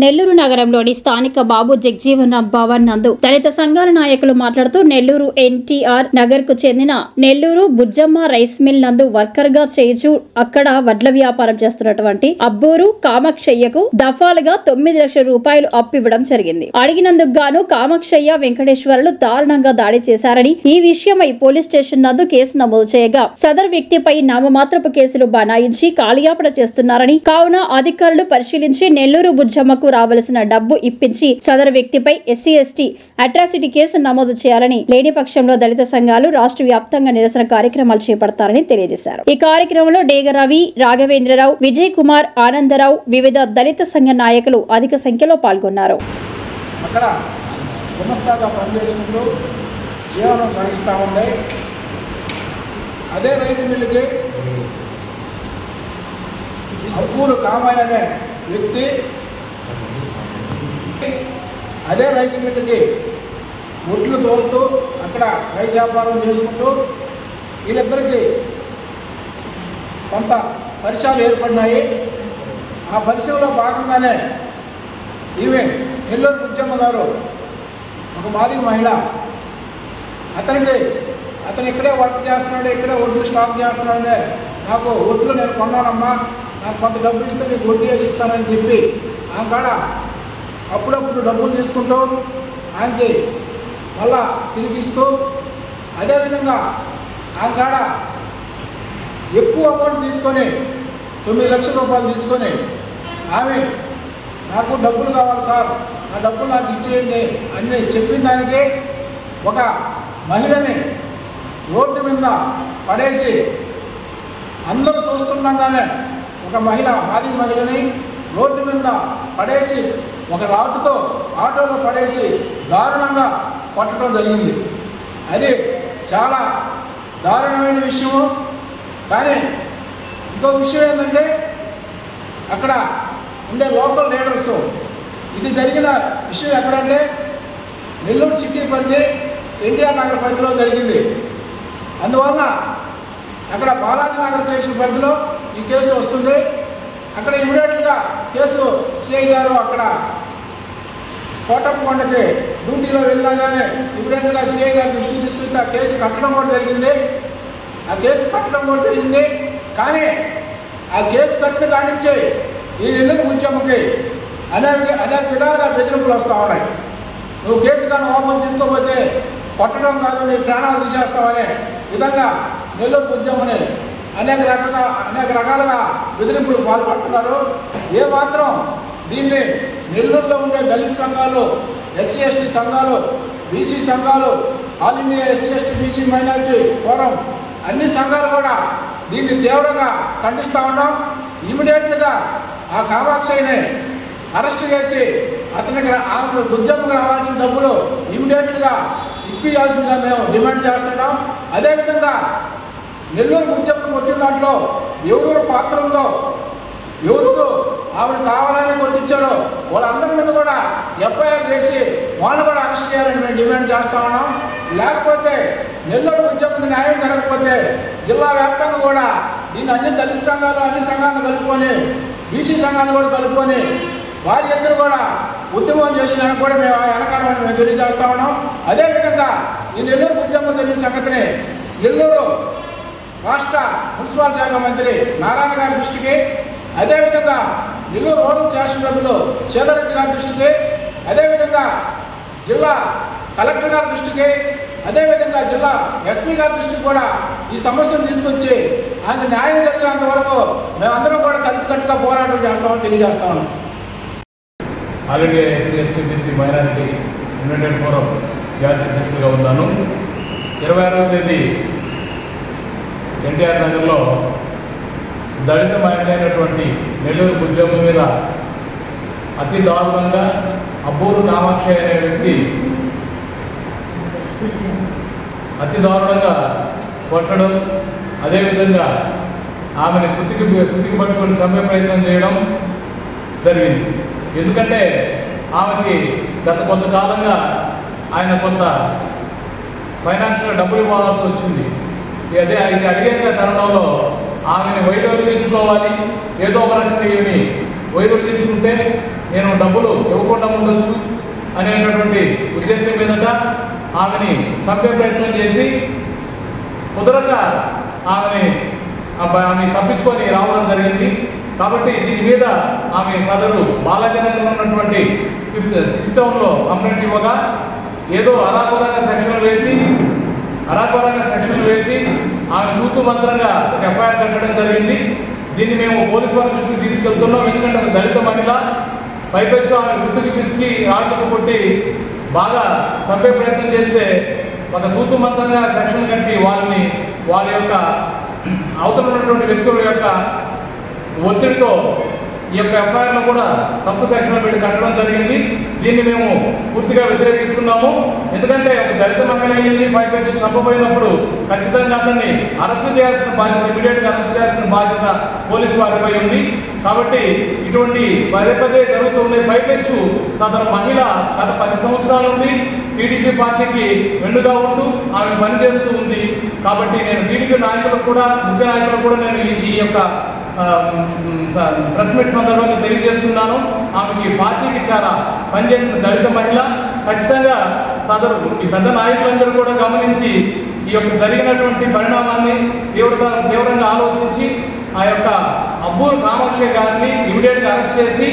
నెల్లూరు నగరంలోని స్థానిక బాబు జగజీవన్ రామ్ భవన్ నందు దళిత సంఘాల నాయకులు మాట్లాడుతూ నెల్లూరు ఎన్టీఆర్ నగర్ కు చెందిన నెల్లూరు బుజ్జమ్మ రైస్ మిల్ నందు వర్కర్ గా చేయించు అక్కడ వడ్ల వ్యాపారం చేస్తున్నటువంటి అబ్బూరు కామాక్షయ్యకు దఫాలుగా 9 లక్షల రూపాయలు అప్పు ఇవ్వడం జరిగింది. అడిగినందుకు గాను కామాక్షయ్య వెంకటేశ్వర్లు దారుణంగా దాడి చేశారని ఈ విషయమై పోలీస్ స్టేషన్ నందు కేసు నమోదు చేయగా సదరు వ్యక్తిపై నామమాత్రపు కేసులు బనాయించి కాలియాపన చేస్తున్నారని కావున అధికారులు పరిశీలించి నెల్లూరు బుజ్జమ్మకు రావలసిన డబ్బు ఇప్పించి సదరు వ్యక్తిపై ఎస్సీ ఎస్టీ అట్రాసిటీ కేసు నమోదు చేయాలని, లేని పక్షంలో దళిత సంఘాలు రాష్ట్ర వ్యాప్తంగా నిరసన కార్యక్రమాలు చేపడతారని తెలియజేశారు. ఈ కార్యక్రమంలో డేగరవి, రాఘవేంద్రరావు, విజయ్ కుమార్, ఆనందరావు, వివిధ దళిత సంఘ నాయకులు అధిక సంఖ్యలో పాల్గొన్నారు. అదే రైస్ మిల్లుకి అబ్బూరు కామయ్య అనే వ్యక్తి అదే రైస్ మిల్లుకి ఒడ్లు తోలుతూ అక్కడ రైస్ వ్యాపారం చేసుకుంటూ వీళ్ళిద్దరికీ కొంత పరిచయాలు ఏర్పడినాయి. ఆ పరిచయంలో భాగంగానే ఈమె నెల్లూరు బుజ్జమ్మ గారు ఒక మాదిగ మహిళ, అతను ఇక్కడే వర్క్ చేస్తున్నాడు, ఇక్కడే ఒడ్లు స్టాక్ చేస్తున్నాడే, నాకు ఒడ్లు నేను కొన్నానమ్మా, నాకు కొంత డబ్బులు ఇస్తే నీకు వడ్డీ వేసి ఇస్తానని చెప్పి ఆమె కాడ అప్పుడప్పుడు డబ్బులు తీసుకుంటూ ఆమెకి మళ్ళా తిరిగి ఇస్తూ, అదేవిధంగా ఆమె కాడ ఎక్కువ అమౌంట్ తీసుకొని 9 లక్షల రూపాయలు తీసుకొని ఆమె నాకు డబ్బులు కావాలి సార్, నా డబ్బులు నాకు ఇచ్చేయండి అని చెప్పిన దానికి ఒక మహిళని రోడ్డు మీద పడేసి, అందరూ చూస్తుండగానే ఒక మాదిగ మహిళని రోడ్డు మీద పడేసి ఒక రాటుతో ఆటోలో పడేసి దారుణంగా కొట్టడం జరిగింది. అది చాలా దారుణమైన విషయము. కానీ ఇంకో విషయం ఏంటంటే, అక్కడ ఉండే లోకల్ లీడర్స్ ఇది జరిగిన విషయం ఎక్కడంటే నెల్లూరు సిటీ పరిధి ఎన్టీఆర్ నగర్ పరిధిలో జరిగింది. అందువల్ల అక్కడ బాలాజీ నగర్ స్టేషన్ పరిధిలో ఈ కేసు వస్తుంది. అక్కడ ఇమీడియట్గా కేసు సిఐ గారు అక్కడ కోటప్పకొండకి డ్యూటీలో వెళ్ళగానే ఇమీడియట్గా సిఐ గారు దృష్టికి తీసుకొస్తే ఆ కేసు కట్టడం కూడా జరిగింది. కానీ ఆ కేసు కట్టిన కానించి ఈ నెల్లూరు బుజ్జమ్మకి అనేక విధాలుగా బెదిరింపులు వస్తూ ఉన్నాయి. నువ్వు కేసు కానీ ఓపెన్ తీసుకోకపోతే కొట్టడం కాదు, నీ ప్రాణాలు తీసేస్తావనే విధంగా నెల్లూరు బుజ్జమ్మని అనేక రకాలుగా బెదిరింపులు పాల్పడుతున్నారు. ఏమాత్రం దీన్ని నెల్లూరులో ఉండే దళిత సంఘాలు, ఎస్సీ ఎస్టీ సంఘాలు, బీసీ సంఘాలు, all India SC ST BC minority forum అన్ని సంఘాలు కూడా దీన్ని తీవ్రంగా ఖండిస్తూ ఉన్నాం. ఇమీడియట్గా ఆ కామాక్షయ్యని అరెస్ట్ చేసి అతనికి బుజ్జమ్మకు రావాల్సిన డబ్బులు ఇమీడియట్గా ఇప్పించాల్సిందిగా మేము డిమాండ్ చేస్తున్నాం. అదేవిధంగా నెల్లూరు బుజ్జమ్మను కొట్టిన దాంట్లో ఎవరు పాత్ర ఉందో, ఎవరు ఆవిడ కావాలని కొట్టించారో వాళ్ళందరి మీద కూడా ఎఫ్ఐఆర్ చేసి వాళ్ళు కూడా అరెస్ట్ చేయాలని మేము డిమాండ్ చేస్తా ఉన్నాం. లేకపోతే నెల్లూరు బుజ్జమ్మకి న్యాయం జరగకపోతే జిల్లా వ్యాప్తంగా కూడా దీన్ని అన్ని దళిత సంఘాలు, అన్ని సంఘాలను కలుపుకొని, బీసీ సంఘాలను కూడా కలుపుకొని వారి ఇద్దరు కూడా ఉద్యమం చేసేదానికి కూడా మేము వెనకాడమని మేము తెలియజేస్తా ఉన్నాం. అదేవిధంగా ఈ నెల్లూరు బుజ్జమ్మ జరిగిన సంగతిని నెల్లూరు రాష్ట్ర మున్సిపల్ శాఖ మంత్రి నారాయణ గారి దృష్టికి, అదేవిధంగా నెల్లూరు రూరల్ శాసనసభ్యులు సేదరెడ్డి గారి దృష్టికి, అదేవిధంగా జిల్లా కలెక్టర్ గారి దృష్టికి, అదేవిధంగా జిల్లా ఎస్పీ గారి దృష్టికి కూడా ఈ సమస్యను తీసుకొచ్చి ఆయన న్యాయం జరిగేంత వరకు మేమందరం కూడా కలిసికట్టుగా పోరాటం చేస్తామని తెలియజేస్తా ఉన్నాం. All India SC ST BC minority United forum జాతీయ అధ్యక్షుడిగా ఉన్నాను. 26వ తేదీ ఎన్టీఆర్ నగర్లో దళిత మహిళ అయినటువంటి నెల్లూరు బుజ్జమ్మ మీద అతి దారుణంగా అబ్బూరు కామాక్షయ్య అనే వ్యక్తి అతి దారుణంగా కొట్టడం, అదేవిధంగా ఆమెను కుతికి పట్టుకొని చంపే ప్రయత్నం చేయడం జరిగింది. ఎందుకంటే ఆమెకి గత కొంతకాలంగా ఆయన కొంత ఫైనాన్షియల్గా డబ్బులు ఇవ్వాల్సి వచ్చింది. ఇది అడిగే తరుణంలో ఆమెను వైడొలించుకోవాలి, ఏదో ఒక రకంగా ఈమెని వైడొలించుకుంటే నేను డబ్బులు ఇవ్వకుండా ఉండొచ్చు అనేటటువంటి ఉద్దేశం మీదట ఆమెని చంపే ప్రయత్నం చేసి కుదరక ఆమె తప్పించుకొని రావడం జరిగింది. కాబట్టి దీని మీద ఆమె సదరు బాలాజనగర్లో ఉన్నటువంటి 5th సిస్టంలో కంప్లైంట్ ఇవ్వగా ఏదో అరాకొరంగా సెక్షన్లు వేసి ఆమె తూతు మంత్రంగా ఒక ఎఫ్ఐఆర్ కట్టడం జరిగింది. దీన్ని మేము పోలీసు వారి దృష్టికి తీసుకెళ్తున్నాం. ఎందుకంటే ఒక దళిత మహిళ పైపెచ్చు ఆమె గుర్తుకి పిసికి ఆటకు కొట్టి బాగా చంపే ప్రయత్నం చేస్తే ఒక తూతు మంత్రంగా సెక్షన్ కట్టి వాళ్ళ యొక్క అవతల ఉన్నటువంటి వ్యక్తుల యొక్క ఒత్తిడితో ఈ యొక్క ఎఫ్ఐఆర్లో కూడా తప్పు సెక్షన్లో పెట్టి కట్టడం జరిగింది. దీన్ని మేము పూర్తిగా వ్యతిరేకిస్తున్నాము. ఎందుకంటే ఒక దళిత మహిళ పైపెచ్చు చంపబోయినప్పుడు ఖచ్చితంగా అతన్ని అరెస్టు చేయాల్సిన బాధ్యత, ఇమీడియట్గా అరెస్టు చేయాల్సిన బాధ్యత పోలీసు వారిపై ఉంది. కాబట్టి ఇటువంటి పదే జరుగుతున్నాయి. పైపెచ్చు సదరు మహిళ గత 10 సంవత్సరాల నుండి టీడీపీ పార్టీకి వెన్నుగా ఉంటూ ఆమె పనిచేస్తూ ఉంది. కాబట్టి నేను టీడీపీ నాయకులకు కూడా, ముఖ్య నాయకులకు కూడా నేను ఈ యొక్క ప్రెస్ మీట్ సందర్భంగా తెలియజేస్తున్నాను. ఆమెకి పార్టీకి చాలా పనిచేసిన దళిత మహిళ. ఖచ్చితంగా సదరు ఈ పెద్ద నాయకులందరూ కూడా గమనించి ఈ యొక్క జరిగినటువంటి పరిణామాన్ని తీవ్రంగా ఆలోచించి ఆ యొక్క అబ్బూరు కామాక్షి గారిని ఇమీడియట్గా అరెస్ట్ చేసి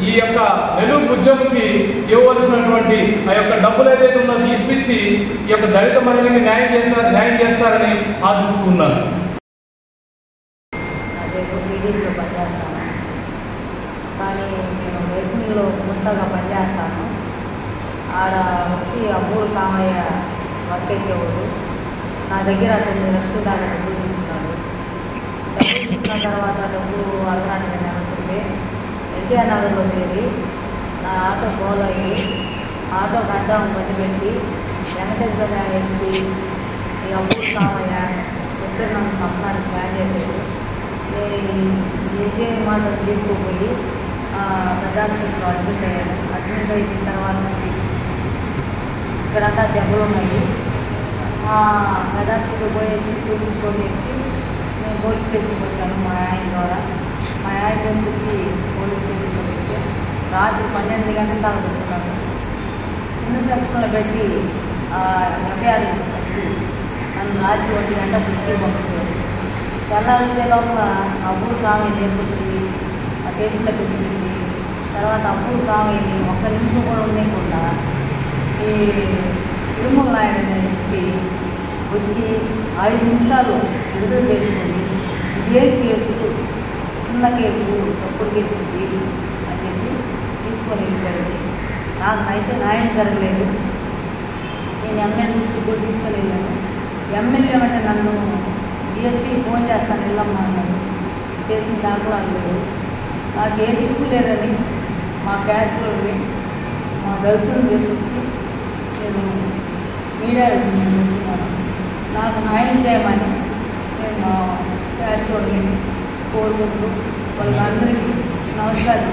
ఈ యొక్క నెల్లూరు బుజ్జమ్మకి ఇవ్వవలసినటువంటి ఆ యొక్క డబ్బులు ఏదైతే ఉన్నది ఇప్పించి ఈ యొక్క దళిత మహిళకి న్యాయం చేస్తారని ఆశిస్తూ ఉన్నాను. టీడీపీలో పనిచేస్తాను, కానీ నేను రైస్ మిల్లో గుమస్తాగా పనిచేస్తాను. ఆడ వచ్చి అబ్బూరు కామయ్య వర్క్ చేసేవాడు. నా దగ్గర 9 లక్షల దాకా డబ్బులు తీసుకున్నాడు. డబ్బులు తీసుకున్న తర్వాత డబ్బులు అడగడానికి అనుకుంటే ఎన్టీఆర్ నగర్లో చేరి నా ఆటో ఫాలో అయ్యి ఆటో గడ్డం పట్టి పెట్టి వెంకటేశ్వర ఎత్తి ఈ అబ్బూరు కామయ్య ఇద్దరు నన్ను సంపడానికి ప్లాన్ చేసేది. ఇదే మాట తీసుకుపోయి ప్రజాస్పత్రిలో అడ్మిట్ అయ్యాను. అడ్మిట్ అయిన తర్వాత ఇక్కడంతా దెబ్బలు ఉన్నాయి. ప్రజాస్పత్రికి పోయేసి చూపించుకొని వచ్చి నేను పోలీస్ స్టేషన్కి వచ్చాను. మా ఆయన ద్వారా మా ఆయన తీసుకొచ్చి పోలీస్ స్టేషన్లో పెట్టి రాత్రి 12 గంటల దాకా కూర్చున్నాను. చిన్న సెక్షన్లో పెట్టి ఎఫ్ఐఆర్ పెట్టి నన్ను రాత్రి 1 గంట ఇంటికి పంపించారు. తెల్లారించే లోపల అబ్బూరు కామయ్య తీసుకొచ్చి ఆ కేసులో పెట్టి తర్వాత అబ్బూరు కామయ్యని 1 నిమిషం కూడా ఉండకుండా ఈ తిరుమల నాయుడు అనే వ్యక్తి వచ్చి 5 నిమిషాలు విడుదల చేసుకొని ఇదే కేసు చిన్న కేసు తప్పుడు కేసు ఉంది అని చెప్పి తీసుకొని వెళ్ళిపోయాడు. నాకు అయితే న్యాయం జరగలేదు. నేను ఎమ్మెల్యే దృష్టికి కూడా తీసుకొని వెళ్ళాను. ఎమ్మెల్యే అంటే నన్ను డిఎస్పీకి ఫోన్ చేస్తాను వెళ్ళమ్మా అన్నాడు. చేసిన దాఖలాలు లేవు. నాకు ఏ దిక్కు లేదని మా క్యాస్ట్ వాళ్ళని మా దళితులను తీసుకొచ్చి నేను మీడియా చెప్తున్నాను. నాకు న్యాయం చేయమని నేను క్యాస్ట్ వాళ్ళని కోరుకుంటూ వాళ్ళందరికీ నమస్కారం.